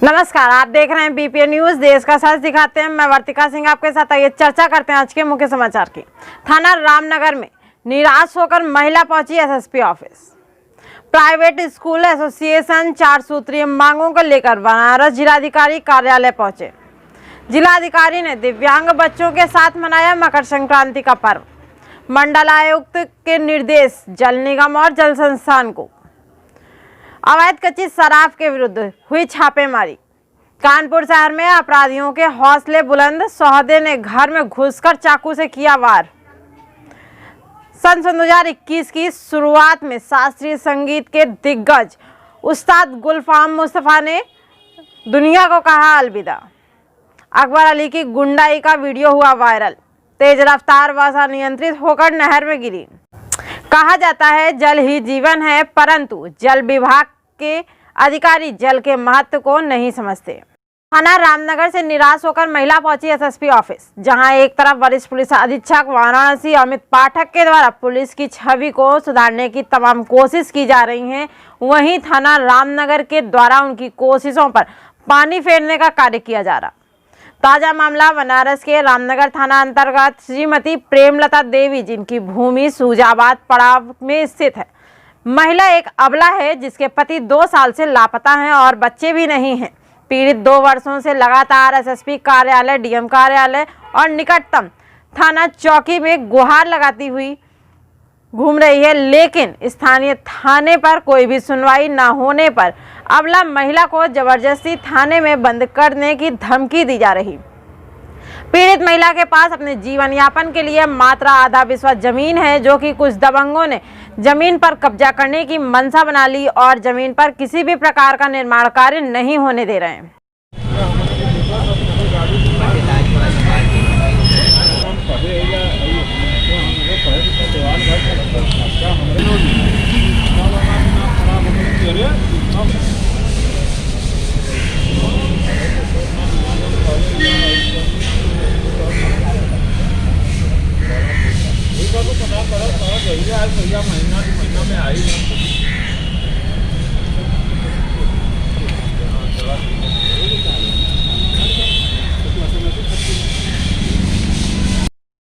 नमस्कार, आप देख रहे हैं बीपीएन न्यूज। देश का सच दिखाते हैं। मैं वर्तिका सिंह आपके साथ। आइए चर्चा करते हैं आज के मुख्य समाचार की। थाना रामनगर में निराश होकर महिला पहुंची SSP office. Private school association 4 सूत्रीय मांगों को लेकर बनारस जिलाधिकारी कार्यालय पहुंचे। जिलाधिकारी ने दिव्यांग बच्चों के साथ मनाया मकर संक्रांति का पर्व। मंडलायुक्त के निर्देश जल निगम और जल संस्थान को। अवैध कच्ची शराब के विरुद्ध हुई छापेमारी। कानपुर शहर में अपराधियों के हौसले बुलंद, सौदे ने घर में घुसकर चाकू से किया वार। सन 2021 की शुरुआत में शास्त्रीय संगीत के दिग्गज उस्ताद गुलफाम मुस्तफा ने दुनिया को कहा अलविदा। अकबर अली की गुंडाई का वीडियो हुआ वायरल। तेज रफ्तार बस अनियंत्रित होकर नहर में गिरी। कहा जाता है जल ही जीवन है, परंतु जल विभाग के अधिकारी जल के महत्व को नहीं समझते। थाना रामनगर से निराश होकर महिला पहुंची एसएसपी ऑफिस, जहां एक तरफ वरिष्ठ पुलिस अधीक्षक वाराणसी अमित पाठक के द्वारा पुलिस की छवि को सुधारने की तमाम कोशिश की जा रही है, वहीं थाना रामनगर के द्वारा उनकी कोशिशों पर पानी फेरने का कार्य किया जा रहा। ताजा मामला बनारस के रामनगर थाना अंतर्गत श्रीमती प्रेमलता देवी, जिनकी भूमि सूजाबाद पड़ाव में स्थित है। महिला एक अबला है जिसके पति 2 साल से लापता हैं और बच्चे भी नहीं हैं। पीड़ित 2 वर्षों से लगातार एसएसपी कार्यालय, डीएम कार्यालय और निकटतम थाना चौकी में गुहार लगाती हुई घूम रही है, लेकिन स्थानीय थाने पर कोई भी सुनवाई न होने पर अबला महिला को जबरदस्ती थाने में बंद करने की धमकी दी जा रही। पीड़ित महिला के पास अपने जीवन यापन के लिए मात्र आधा बिस्वा जमीन है, जो कि कुछ दबंगों ने जमीन पर कब्जा करने की मंशा बना ली और जमीन पर किसी भी प्रकार का निर्माण कार्य नहीं होने दे रहे हैं। महीना में आई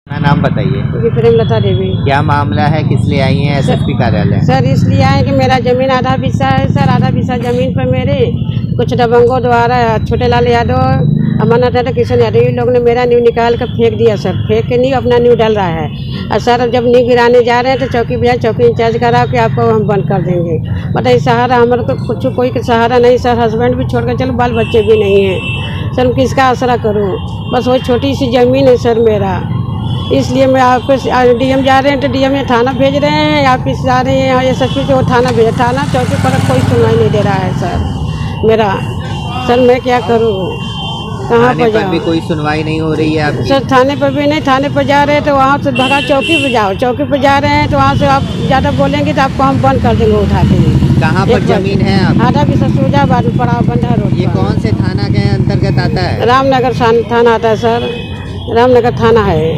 नाम बताइए। प्रेमलता देवी। क्या मामला है, किस लिए आई हैं एसएसपी कार्यालय? सर इसलिए आए कि मेरा जमीन आधा बिस्सा है सर। आधा बिस्सा जमीन पर मेरे कुछ दबंगों द्वारा छोटे लाल यादव, अमरनाथ यादव, किशन यादव, ये लोग ने मेरा न्यू निकाल कर फेंक दिया सर। फेंक के न्यू अपना न्यू डाल रहा है। और सर अब जब न्यू गिराने जा रहे हैं तो चौकी भैया चौकी इंचार्ज करा के आपको हम बंद कर देंगे। बताइए सहारा हमारा तो कुछ कोई सहारा नहीं सर। हस्बैंड भी छोड़ कर चलो, बाल बच्चे भी नहीं हैं सर। मैं किसका आसरा करूँ? बस वो छोटी सी ज़मीन है सर मेरा। इसलिए मैं आपको डीएम जा रहे हैं तो डीएम ने थाना भेज रहे हैं, आप इस जा रहे हैं एसएसपी तो वो थाना भेज, थाना चौकी पर कोई सुनवाई नहीं दे रहा है सर मेरा। सर मैं क्या करूँ, कहाँ पर जाऊँ? भी कोई सुनवाई नहीं हो रही है आपकी? सर थाने पर भी नहीं। थाने पर जा रहे हैं तो वहाँ से भगा चौकी पर जाओ। चौकी पर जा रहे हैं तो वहाँ से आप ज़्यादा बोलेंगे तो आपको हम बंद कर देंगे उठा के। कहाँ पर जमीन है आप? आधा भी सूजाबाद में पड़ा बंधा रोड। ये कौन से थाना के अंतर्गत आता है? रामनगर थाना आता है सर। रामनगर थाना है,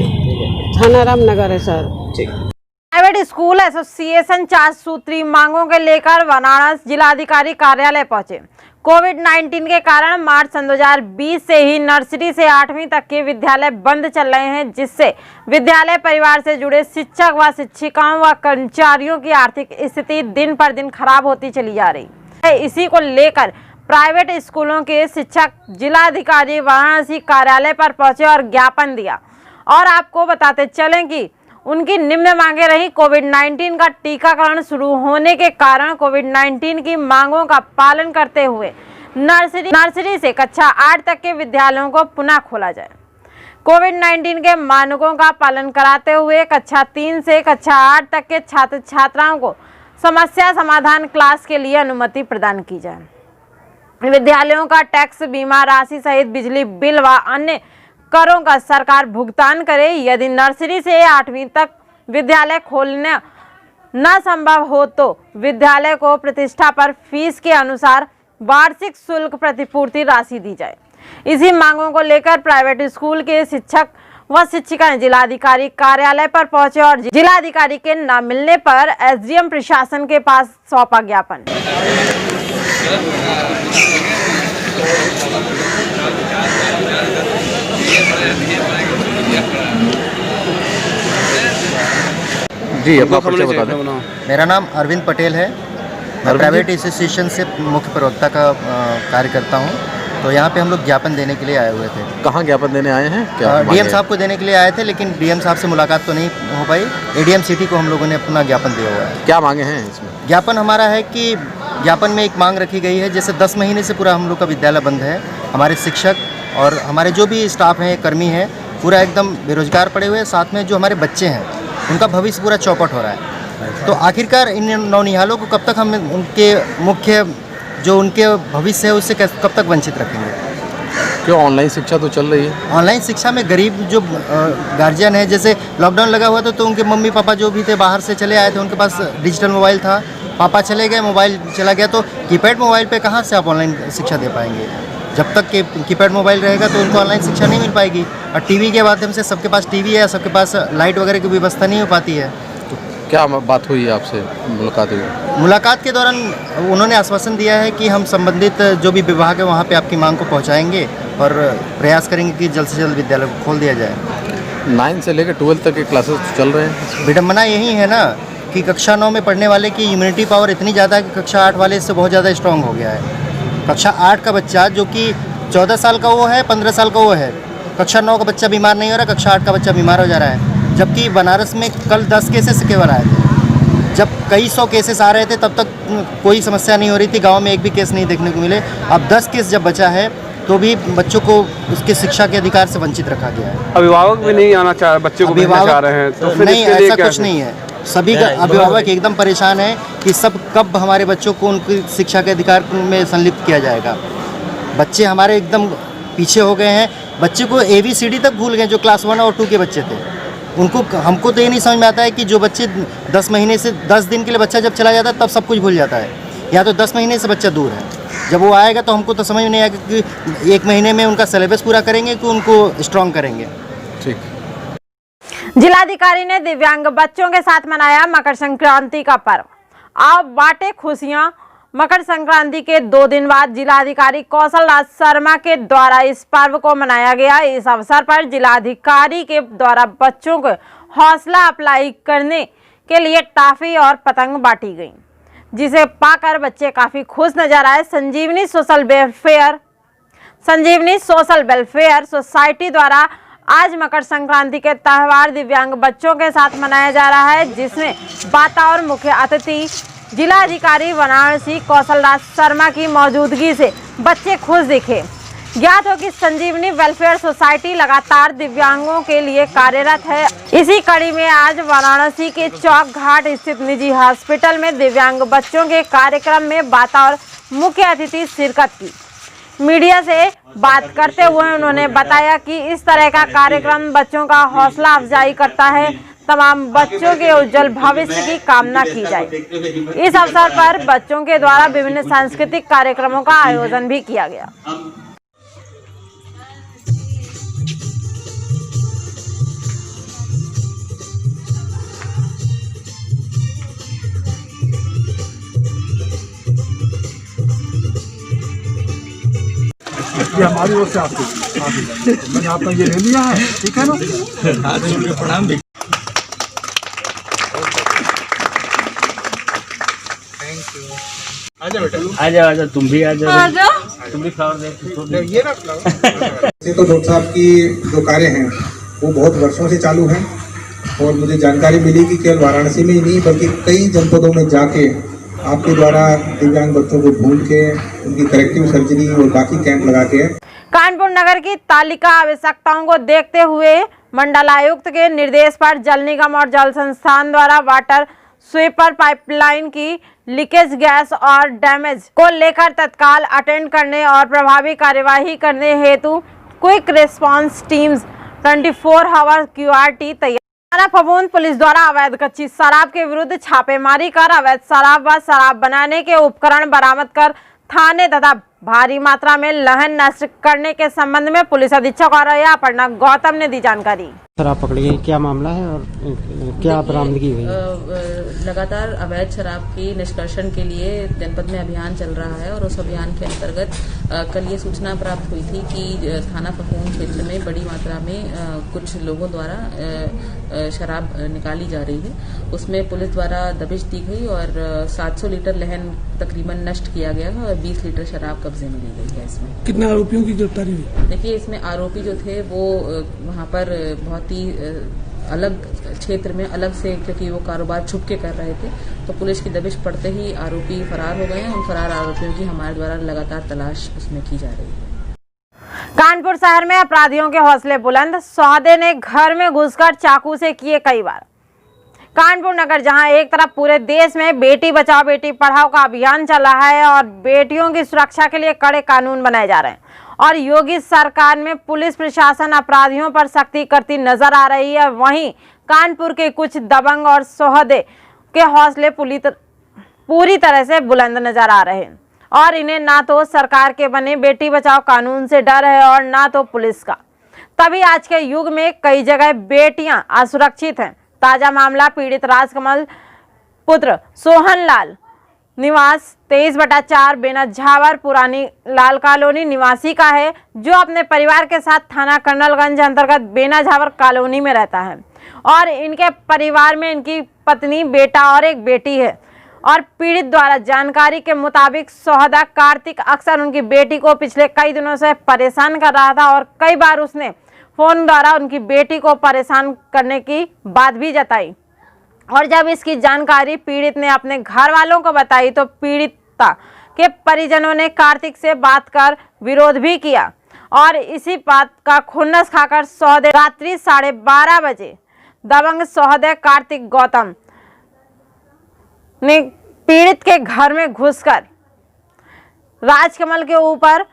थाना रामनगर है सर। प्राइवेट स्कूल एसोसिएशन 4 सूत्री मांगों के लेकर बनारस जिलाधिकारी कार्यालय पहुंचे। कोविड-19 के कारण मार्च सन 2020 से ही नर्सरी से 8वीं तक के विद्यालय बंद चल रहे हैं, जिससे विद्यालय परिवार से जुड़े शिक्षक व शिक्षिकाओं व कर्मचारियों की आर्थिक स्थिति दिन पर दिन खराब होती चली जा रही है। इसी को लेकर प्राइवेट स्कूलों के शिक्षक जिलाधिकारी वाराणसी कार्यालय पर पहुंचे और ज्ञापन दिया। और आपको बताते चलें कि उनकी निम्न मांगे रही। कोविड-19 का टीकाकरण शुरू होने के कारण कोविड-19 की मांगों का पालन करते हुए नर्सरी से कक्षा 8 तक के विद्यालयों को पुनः खोला जाए। कोविड-19 के मानकों का पालन कराते हुए कक्षा 3 से कक्षा 8 तक के छात्र छात्राओं को समस्या समाधान क्लास के लिए अनुमति प्रदान की जाए। विद्यालयों का टैक्स, बीमा राशि सहित बिजली बिल व अन्य करों का सरकार भुगतान करे। यदि नर्सरी से 8वीं तक विद्यालय खोलना न संभव हो तो विद्यालय को प्रतिष्ठा पर फीस के अनुसार वार्षिक शुल्क प्रतिपूर्ति राशि दी जाए। इसी मांगों को लेकर प्राइवेट स्कूल के शिक्षक व शिक्षिकाएं जिलाधिकारी कार्यालय पर पहुंचे और जिलाधिकारी के न मिलने पर एसडीएम प्रशासन के पास सौंपा ज्ञापन। जी अपना परिचय बता दें। मेरा नाम अरविंद पटेल है। मैं प्राइवेट एसोसिएशन से मुख्य प्रवक्ता का कार्य करता हूँ। तो यहाँ पे हम लोग ज्ञापन देने के लिए आए हुए थे। कहाँ ज्ञापन देने आए हैं? क्या डीएम साहब को देने के लिए आए थे, लेकिन डीएम साहब से मुलाकात तो नहीं हो पाई। एडीएम सिटी को हम लोगों ने अपना ज्ञापन दिया हुआ है। क्या मांगे हैं इसमें? ज्ञापन हमारा है कि ज्ञापन में एक मांग रखी गई है, जैसे 10 महीने से पूरा हम लोग का विद्यालय बंद है। हमारे शिक्षक और हमारे जो भी स्टाफ हैं, कर्मी हैं, पूरा एकदम बेरोजगार पड़े हुए हैं। साथ में जो हमारे बच्चे हैं, उनका भविष्य पूरा चौपट हो रहा है। तो आखिरकार इन नौनिहालों को कब तक हम उनके मुख्य जो उनके भविष्य है उससे कब तक वंचित रखेंगे? क्यों, ऑनलाइन शिक्षा तो चल रही है। ऑनलाइन शिक्षा में गरीब जो गार्जियन है, जैसे लॉकडाउन लगा हुआ था तो उनके मम्मी पापा जो भी थे बाहर से चले आए थे, उनके पास डिजिटल मोबाइल था, पापा चले गए, मोबाइल चला गया, तो कीपैड मोबाइल पे कहाँ से आप ऑनलाइन शिक्षा दे पाएंगे? जब तक कीपैड मोबाइल रहेगा तो उनको ऑनलाइन शिक्षा नहीं मिल पाएगी। और टीवी के माध्यम से सबके पास टीवी है, सबके पास लाइट वगैरह की व्यवस्था नहीं हो पाती है। तो क्या बात हुई आपसे मुलाकात हुई? मुलाकात के दौरान उन्होंने आश्वासन दिया है कि हम संबंधित जो भी विभाग है वहाँ पे आपकी मांग को पहुँचाएंगे और प्रयास करेंगे कि जल्द से जल्द विद्यालय को खोल दिया जाए। 9 से लेकर 12 तक के क्लासेस चल रहे हैं। विडम्बना यही है ना कि कक्षा 9 में पढ़ने वाले की इम्यूनिटी पावर इतनी ज़्यादा है कि कक्षा 8 वाले इससे बहुत ज़्यादा स्ट्रॉन्ग हो गया है। कक्षा 8 का बच्चा जो कि 14 साल का वो है, 15 साल का वो है, कक्षा 9 का बच्चा बीमार नहीं हो रहा, कक्षा 8 का बच्चा बीमार हो जा रहा है। जबकि बनारस में कल 10 केसेस केवल आए थे। जब कई 100 केसेस आ रहे थे तब तक कोई समस्या नहीं हो रही थी, गांव में एक भी केस नहीं देखने को मिले। अब 10 केस जब बचा है तो भी बच्चों को उसके शिक्षा के अधिकार से वंचित रखा गया है। अभिभावक भी नहीं आना चाह, बच्चे को भेजना चाह रहे हैं तो फिर नहीं, इसके लिए ऐसा क्या कुछ नहीं है। सभी का अभिभावक एकदम परेशान है कि सब कब हमारे बच्चों को उनकी शिक्षा के अधिकार में संलिप्त किया जाएगा। बच्चे हमारे एकदम पीछे हो गए हैं। बच्चे को ABCD तक भूल गए जो क्लास 1 और 2 के बच्चे थे। उनको हमको तो ये नहीं समझ में आता है कि जो बच्चे 10 महीने से 10 दिन के लिए बच्चा जब चला जाता है तब सब कुछ भूल जाता है, या तो 10 महीने से बच्चा दूर है। जब वो आएगा तो हमको तो समझ में नहीं आएगा कि 1 महीने में उनका सिलेबस पूरा करेंगे कि उनको स्ट्रॉन्ग करेंगे। ठीक। जिलाधिकारी ने दिव्यांग बच्चों के साथ मनाया मकर संक्रांति का पर्व। आप बांटे खुशियां। मकर संक्रांति के 2 दिन बाद जिलाधिकारी कौशल राज शर्मा के द्वारा इस पर्व को मनाया गया। इस अवसर पर जिलाधिकारी के द्वारा बच्चों को हौसला अफजाई करने के लिए टॉफी और पतंग बांटी गई, जिसे पाकर बच्चे काफी खुश नजर आए। संजीवनी सोशल वेलफेयर सोसाइटी द्वारा आज मकर संक्रांति के त्यौहार दिव्यांग बच्चों के साथ मनाया जा रहा है, जिसमें बातावर मुख्य अतिथि जिलाधिकारी वाराणसी कौशल राज शर्मा की मौजूदगी से बच्चे खुश दिखे। ज्ञात हो कि संजीवनी वेलफेयर सोसाइटी लगातार दिव्यांगों के लिए कार्यरत है। इसी कड़ी में आज वाराणसी के चौक घाट स्थित निजी हॉस्पिटल में दिव्यांग बच्चों के कार्यक्रम में बातावर मुख्य अतिथि शिरकत की। मीडिया से बात करते हुए उन्होंने बताया कि इस तरह का कार्यक्रम बच्चों का हौसला अफजाई करता है। तमाम बच्चों के उज्जवल भविष्य की कामना की जाए। इस अवसर पर बच्चों के द्वारा विभिन्न सांस्कृतिक कार्यक्रमों का आयोजन भी किया गया। ये हमारी ओर से आपको मैंने आपका ये ले लिया है, ठीक है ना? प्रणाम। आजा बेटा, आजा तुम भी आजा, तुम भी फ्लावर दे। ये ना फ्लावर तो डॉक्टर साहब की जो कार्य हैं वो बहुत वर्षों से चालू हैं और मुझे जानकारी मिली कि केवल वाराणसी में ही नहीं बल्कि कई जनपदों में जाके आपके द्वारा दिव्यांग बच्चों को ढूंढ के उनकी करेक्टिव सर्जरी और बाकी कैंप लगा के कानपुर नगर की तालिका आवश्यकताओं को देखते हुए मंडलायुक्त के निर्देश पर जल निगम और जल संस्थान द्वारा वाटर स्वीपर पाइपलाइन की लीकेज गैस और डैमेज को लेकर तत्काल अटेंड करने और प्रभावी कार्यवाही करने हेतु quick response teams 24 hour QRT तैयार। थाना फफूंद पुलिस द्वारा अवैध कच्ची शराब के विरुद्ध छापेमारी कर अवैध शराब व शराब बनाने के उपकरण बरामद कर थाने तथा भारी मात्रा में लहन नष्ट करने के संबंध में पुलिस अधीक्षक और अपर्णा गौतम ने दी जानकारी। शराब पकड़ी गई, क्या मामला है और क्या बरामदगी हुई? लगातार अवैध शराब की निष्कर्षण के लिए जनपद में अभियान चल रहा है और उस अभियान के अंतर्गत कल ये सूचना प्राप्त हुई थी कि थाना फफूंद क्षेत्र में बड़ी मात्रा में कुछ लोगों द्वारा शराब निकाली जा रही है। उसमें पुलिस द्वारा दबिश दी गई और 700 लीटर लहन तकरीबन नष्ट किया गया है और 20 लीटर शराब कब्जे में ली गई है। इसमें कितने आरोपियों की गिरफ्तारी हुई? देखिए, इसमें आरोपी जो थे वो वहाँ पर बहुत ही अलग क्षेत्र में अलग से, क्योंकि वो कारोबार छुप के कर रहे थे, तो पुलिस की दबिश पड़ते ही आरोपी फरार हो गए हैं। उन फरार आरोपियों की हमारे द्वारा लगातार तलाश उसमें की जा रही है। कानपुर शहर में अपराधियों के हौसले बुलंद, सौदे ने घर में घुसकर चाकू से किए कई वार। कानपुर नगर, जहां एक तरफ पूरे देश में बेटी बचाओ बेटी पढ़ाओ का अभियान चल रहा है और बेटियों की सुरक्षा के लिए कड़े कानून बनाए जा रहे हैं और योगी सरकार में पुलिस प्रशासन अपराधियों पर सख्ती करती नजर आ रही है, वहीं कानपुर के कुछ दबंग और सौदे के हौसले पूरी तरह से बुलंद नजर आ रहे हैं और इन्हें ना तो सरकार के बने बेटी बचाओ कानून से डर है और ना तो पुलिस का। तभी आज के युग में कई जगह बेटियां असुरक्षित हैं। ताजा मामला पीड़ित राजकमल पुत्र सोहन लाल निवास 23/4 बेना झावर पुरानी लाल कॉलोनी निवासी का है, जो अपने परिवार के साथ थाना कर्नलगंज अंतर्गत बेना झावर कॉलोनी में रहता है और इनके परिवार में इनकी पत्नी, बेटा और एक बेटी है। और पीड़ित द्वारा जानकारी के मुताबिक सौदा कार्तिक अक्सर उनकी बेटी को पिछले कई दिनों से परेशान कर रहा था और कई बार उसने फोन द्वारा उनकी बेटी को परेशान करने की बात भी जताई और जब इसकी जानकारी पीड़ित ने अपने घर वालों को बताई तो पीड़िता के परिजनों ने कार्तिक से बात कर विरोध भी किया और इसी बात का खुन्नस खाकर सौदे रात्रि 12:30 बजे दबंग सौदे कार्तिक गौतम ने पीड़ित के घर में घुसकर राजकमल के ऊपर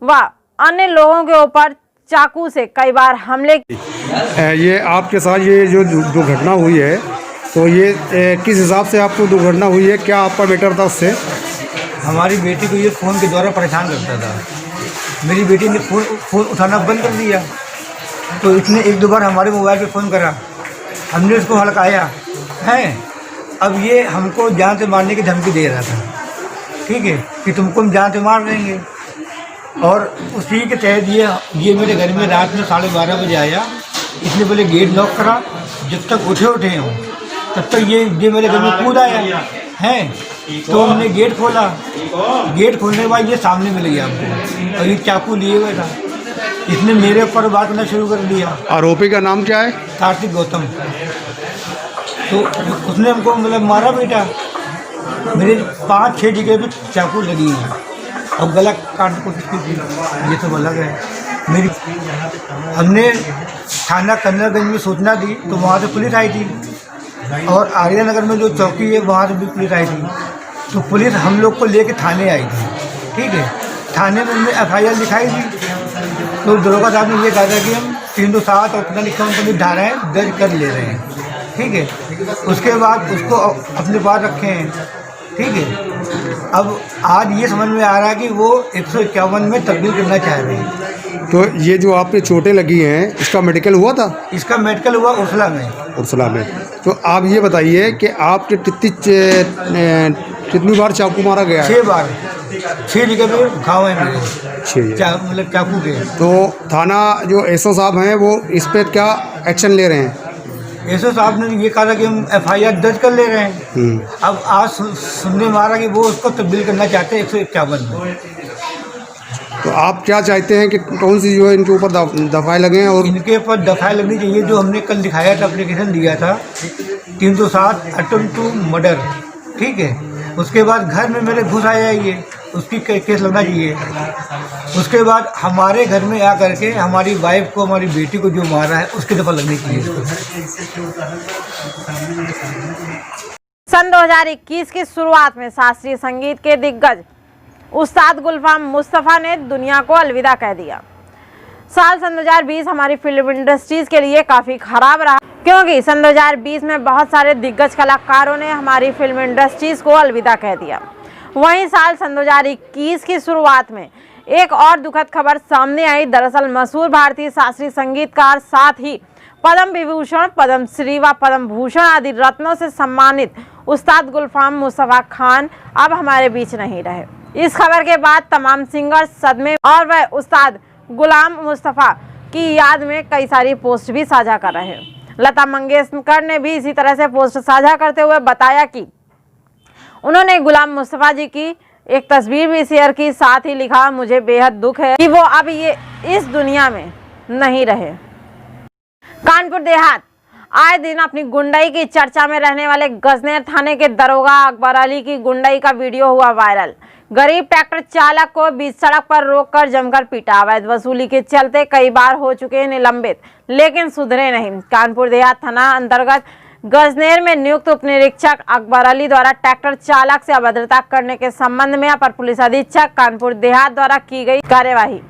व अन्य लोगों के ऊपर चाकू से कई बार हमले। ये आपके साथ ये जो दुर्घटना हुई है, तो ये किस हिसाब से आपको दुर्घटना हुई है, क्या आपका मैटर था उससे? हमारी बेटी को ये फ़ोन के द्वारा परेशान करता था। मेरी बेटी ने फ़ोन उठाना बंद कर दिया, तो इसने 1-2 बार हमारे मोबाइल पे फ़ोन करा, हमने उसको हड़काया है। अब ये हमको जान से मारने की धमकी दे रहा था, ठीक है, कि तुमको हम जान से मार देंगे। और उसी के तहत ये मेरे घर में रात में 12:30 बजे आया। इसने पहले गेट लॉक करा, जब तक उठे हों तब तक ये मेरे घर में कूद आया है। तो हमने गेट खोला, गेट खोलने के बाद ये सामने मिल गया हमको और ये चाकू लिए हुए था। इसने मेरे ऊपर बात करना शुरू कर दिया। आरोपी का नाम क्या है? कार्तिक गौतम। तो उसने हमको मतलब मारा बेटा, मेरे 5-6 जगह पे चाकू लगी है और गला काटने की कोशिश की थी। ये सब अलग है। हमने थाना कर्नलगंज में सूचना दी तो वहाँ से पुलिस आई थी और आर्या नगर में जो चौकी है वहाँ से भी पुलिस आई थी। तो पुलिस हम लोग को लेके थाने आई थी, ठीक है। थाने में हमने FIR लिखाई थी, तो दरोगा साहब ने ये कहा था कि हम 307 और पता लिखा उनको भी धाराएँ दर्ज कर ले रहे हैं, ठीक है। उसके बाद उसको अपने पास रखे हैं, ठीक है। अब आज ये समझ में आ रहा है कि वो 151 में तब्दील करना चाह रहे हैं। तो ये जो आप पे चोटें लगी हैं, इसका मेडिकल हुआ था? इसका मेडिकल हुआ उर्सला में। तो आप ये बताइए कि आपके कितनी बार चाकू मारा गया? 6 बार, 6 जगह पे घाव है मेरे, 6 मतलब चाकू के। तो थाना जो SO साहब हैं वो इस पर क्या एक्शन ले रहे हैं? SO साहब ने ये कहा कि हम FIR दर्ज कर ले रहे हैं। अब आज सुनने में आ रहा कि वो उसको तब्दील करना चाहते हैं 151 में। तो आप क्या चाहते हैं कि कौन सी जो है इनके ऊपर दफाएं लगें? और इनके ऊपर दफाएं लगनी चाहिए। जो हमने कल दिखाया था, एप्लीकेशन दिया था 307 अटेम्प्ट टू मर्डर, ठीक है। उसके बाद घर में मेरे घुस आया ये, उसकी केस लगना चाहिए। उसके बाद हमारे घर में आ करके हमारी वाइफ को, हमारी बेटी को जो मारा है उसकी दफा लगनी चाहिए। सन 2021 की शुरुआत में शास्त्रीय संगीत के दिग्गज उस्ताद गुलफाम मुस्तफ़ा ने दुनिया को अलविदा कह दिया। साल सन 2020 हमारी फिल्म इंडस्ट्रीज के लिए काफ़ी खराब रहा, क्योंकि सन 2020 में बहुत सारे दिग्गज कलाकारों ने हमारी फिल्म इंडस्ट्रीज को अलविदा कह दिया। वहीं साल 2021 की शुरुआत में एक और दुखद खबर सामने आई। दरअसल मशहूर भारतीय शास्त्रीय संगीतकार, साथ ही पद्म विभूषण, पद्मश्री व पद्म भूषण आदि रत्नों से सम्मानित उस्ताद गुलफाम मुस्तफा खान अब हमारे बीच नहीं रहे। इस खबर के बाद तमाम सिंगर सदमे और वह उस्ताद गुलाम मुस्तफा की याद में कई सारी पोस्ट भी साझा कर रहे हैं। लता मंगेशकर ने भी इसी तरह से पोस्ट साझा करते हुए बताया कि उन्होंने गुलाम मुस्तफा जी की एक तस्वीर भी शेयर की, साथ ही लिखा, मुझे बेहद दुख है कि वो अब ये इस दुनिया में नहीं रहे। कानपुर देहात आए दिन अपनी गुंडाई की चर्चा में रहने वाले गजनेर थाने के दरोगा अकबर अली की गुंडाई का वीडियो हुआ वायरल। गरीब ट्रैक्टर चालक को बीच सड़क पर रोककर जमकर पीटा। अवैध वसूली के चलते कई बार हो चुके हैं निलंबित, लेकिन सुधरे नहीं। कानपुर देहात थाना अंतर्गत गजनेर में नियुक्त उप निरीक्षक अकबर अली द्वारा ट्रैक्टर चालक से अभद्रता करने के संबंध में अपर पुलिस अधीक्षक कानपुर देहात द्वारा की गई कार्यवाही।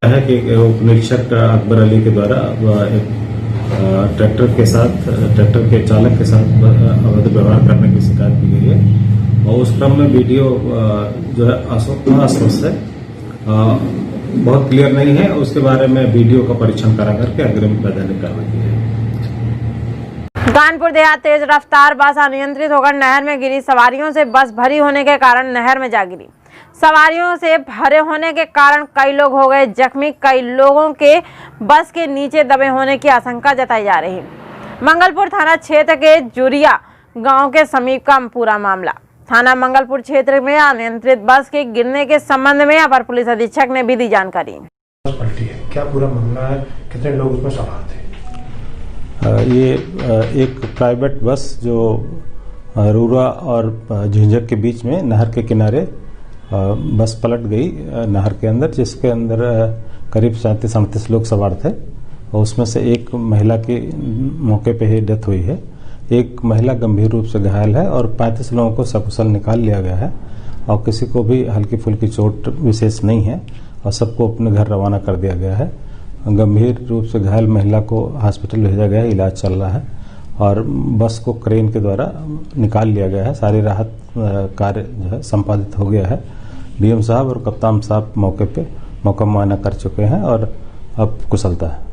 है कि उप निरीक्षक अकबर अली के द्वारा ट्रैक्टर के चालक के साथ अवैध व्यवहार करने की शिकायत की गई है और उस क्रम में वीडियो जो है अस्पष्ट है, बहुत क्लियर नहीं है। उसके बारे में वीडियो का परीक्षण करा करके अग्रिम वैधानिक कार्रवाई की है। कानपुर देहात तेज रफ्तार बस अनियंत्रित होकर नहर में गिरी। सवारियों से बस भरी होने के कारण नहर में जा गिरी। सवारियों से भरे होने के कारण कई लोग हो गए जख्मी। कई लोगों के बस के नीचे दबे होने की आशंका जताई जा रही है। मंगलपुर थाना क्षेत्र के जुरिया गांव के समीप का पूरा मामला। थाना मंगलपुर क्षेत्र में अनियंत्रित बस के गिरने के संबंध में अपर पुलिस अधीक्षक ने भी दी जानकारी। क्या पूरा मामला है, कितने लोग उसमें सवार थे? ये एक प्राइवेट बस जो रूरा और झुंझक के बीच में नहर के किनारे बस पलट गई नहर के अंदर, जिसके अंदर करीब 37-38 लोग सवार थे और उसमें से एक महिला की मौके पे ही डेथ हुई है। एक महिला गंभीर रूप से घायल है और 35 लोगों को सकुशल निकाल लिया गया है और किसी को भी हल्की फुल्की चोट विशेष नहीं है और सबको अपने घर रवाना कर दिया गया है। गंभीर रूप से घायल महिला को हॉस्पिटल भेजा गया है, इलाज चल रहा है और बस को क्रेन के द्वारा निकाल लिया गया है। सारी राहत कार्य जो है संपादित हो गया है। डीएम साहब और कप्तान साहब मौके पे मौका मुआयना कर चुके हैं और अब कुशलता है।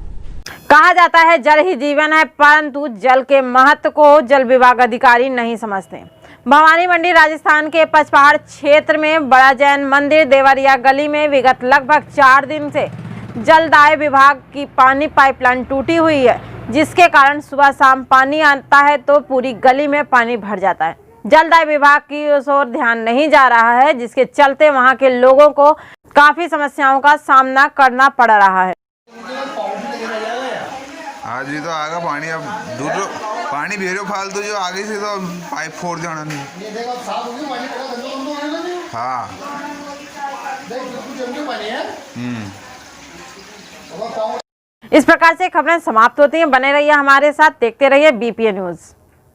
कहा जाता है जल ही जीवन है, परंतु जल के महत्व को जल विभाग अधिकारी नहीं समझते। भवानी मंडी राजस्थान के पचपहाड़ क्षेत्र में बड़ा जैन मंदिर देवरिया गली में विगत लगभग 4 दिन से जलदाय विभाग की पानी पाइपलाइन टूटी हुई है, जिसके कारण सुबह शाम पानी आता है तो पूरी गली में पानी भर जाता है। जलदाय विभाग की उस ओर ध्यान नहीं जा रहा है, जिसके चलते वहां के लोगों को काफी समस्याओं का सामना करना पड़ रहा है। आज आज भी तो आगा पानी, अब दूर पानी भेजो फालतू, जो आगे से तो पाइप फोड़ देना नहीं। हाँ इस प्रकार से खबरें समाप्त होती हैं। बने रहिए हमारे साथ, देखते रहिए BPA न्यूज़।